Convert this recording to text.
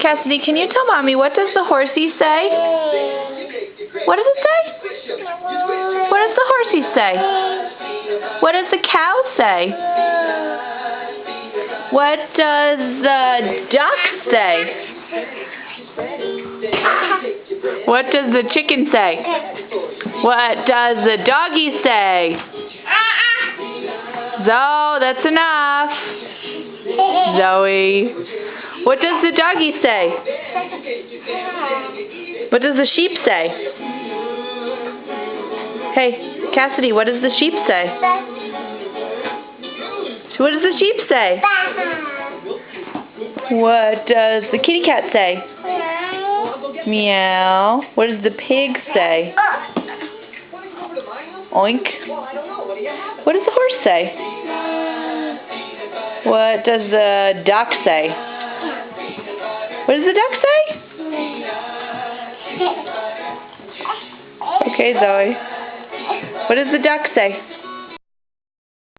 Cassidy, can you tell Mommy, what does the horsey say? What does it say? What does the horsey say? What does the cow say? What does the duck say? What does the chicken say? What does the doggy say? Zoe, that's enough. Zoe. What does the doggy say? What does the sheep say? Hey, Cassidy, what does the sheep say? What does the sheep say? What does the kitty cat say? Meow. What does the pig say? Oink. What does the horse say? What does the duck say? What does the duck say? Okay, Zoe. What does the duck say?